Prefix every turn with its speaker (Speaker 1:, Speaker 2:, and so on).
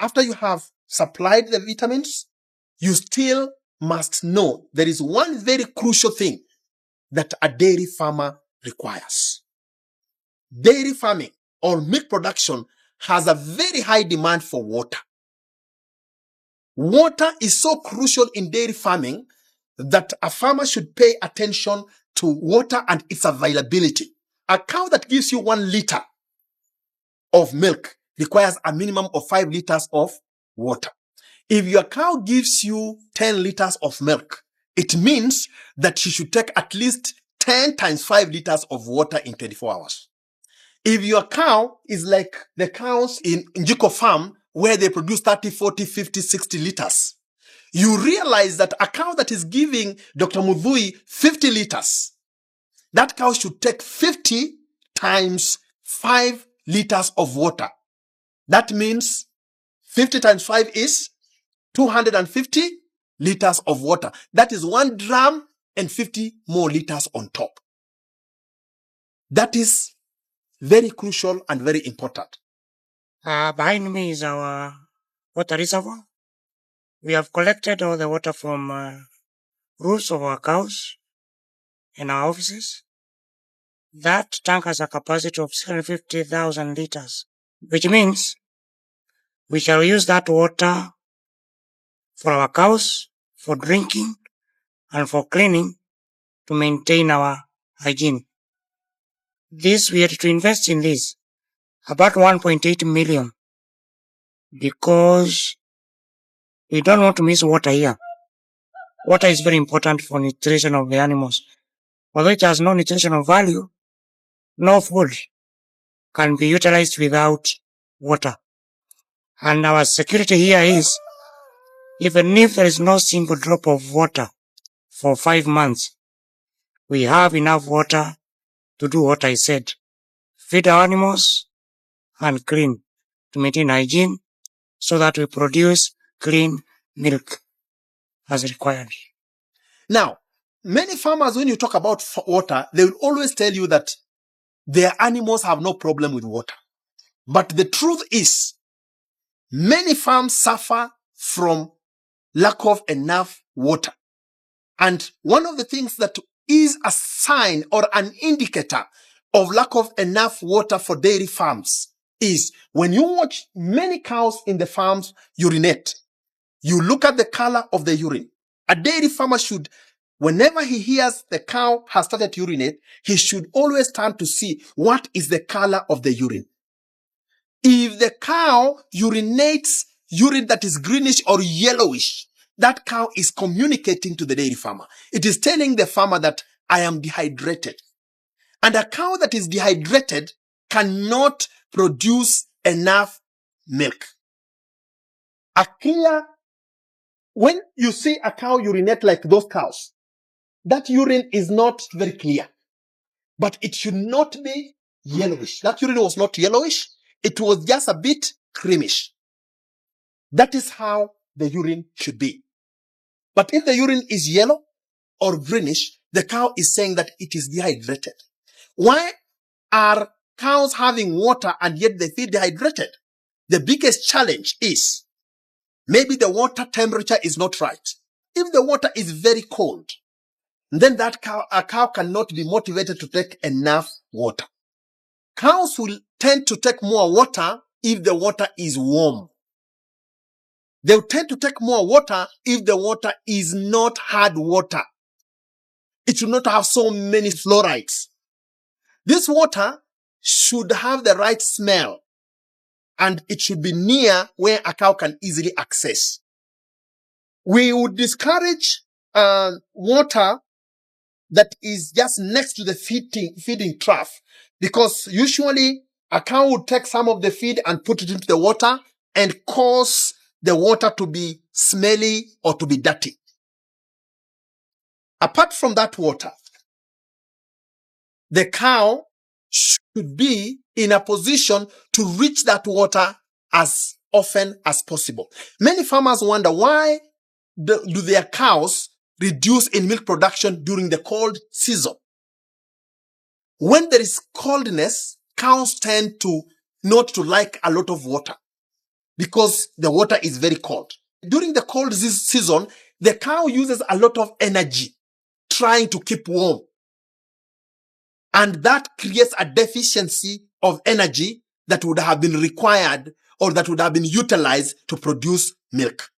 Speaker 1: after you have supplied the vitamins, you still must know there is one very crucial thing that a dairy farmer requires. Dairy farming or milk production has a very high demand for water. Water is so crucial in dairy farming that a farmer should pay attention to water and its availability. A cow that gives you 1 liter of milk requires a minimum of 5 liters of water. If your cow gives you 10 liters of milk, it means that she should take at least 10 times 5 liters of water in 24 hours. If your cow is like the cows in Njiko farm, where they produce 30, 40, 50, 60 liters, you realize that a cow that is giving Dr. Mudhui 50 liters, that cow should take 50 times 5 liters of water. That means 50 times 5 is 250 liters of water. That is 1 drum and 50 more liters on top. That is very crucial and very important.
Speaker 2: Behind me is our water reservoir. We have collected all the water from roofs of our cows in our offices. That tank has a capacity of 750,000 liters, which means we shall use that water for our cows, for drinking, and for cleaning to maintain our hygiene. This, we had to invest in this, about 1.8 million, because we don't want to miss water here. Water is very important for nutrition of the animals. Although it has no nutritional value, no food can be utilized without water. And our security here is, even if there is no single drop of water for 5 months, we have enough water to do what I said. Feed our animals and clean, to maintain hygiene so that we produce clean milk as required.
Speaker 1: Now, many farmers, when you talk about water, they will always tell you that their animals have no problem with water. But the truth is, many farms suffer from lack of enough water. And one of the things that is a sign or an indicator of lack of enough water for dairy farms is when you watch many cows in the farms urinate, you look at the color of the urine. A dairy farmer should, whenever he hears the cow has started to urinate, he should always turn to see what is the color of the urine. If the cow urinates urine that is greenish or yellowish, that cow is communicating to the dairy farmer. It is telling the farmer that I am dehydrated. And a cow that is dehydrated cannot produce enough milk. When you see a cow urinate like those cows, that urine is not very clear. But it should not be yellowish. That urine was not yellowish. It was just a bit creamish. That is how the urine should be. But if the urine is yellow or greenish, the cow is saying that it is dehydrated. Why are cows having water and yet they feel dehydrated? The biggest challenge is maybe the water temperature is not right. If the water is very cold, then a cow cannot be motivated to take enough water. Cows will tend to take more water if the water is warm. They will tend to take more water if the water is not hard water. It should not have so many fluorides. This water should have the right smell, and it should be near where a cow can easily access. We would discourage water that is just next to the feeding trough, because usually a cow would take some of the feed and put it into the water and cause the water to be smelly or to be dirty. Apart from that water, the cow should be in a position to reach that water as often as possible. Many farmers wonder why do their cows reduce in milk production during the cold season. When there is coldness, cows tend to not to like a lot of water. because the water is very cold. During the cold season, the cow uses a lot of energy trying to keep warm. And that creates a deficiency of energy that would have been required or that would have been utilized to produce milk.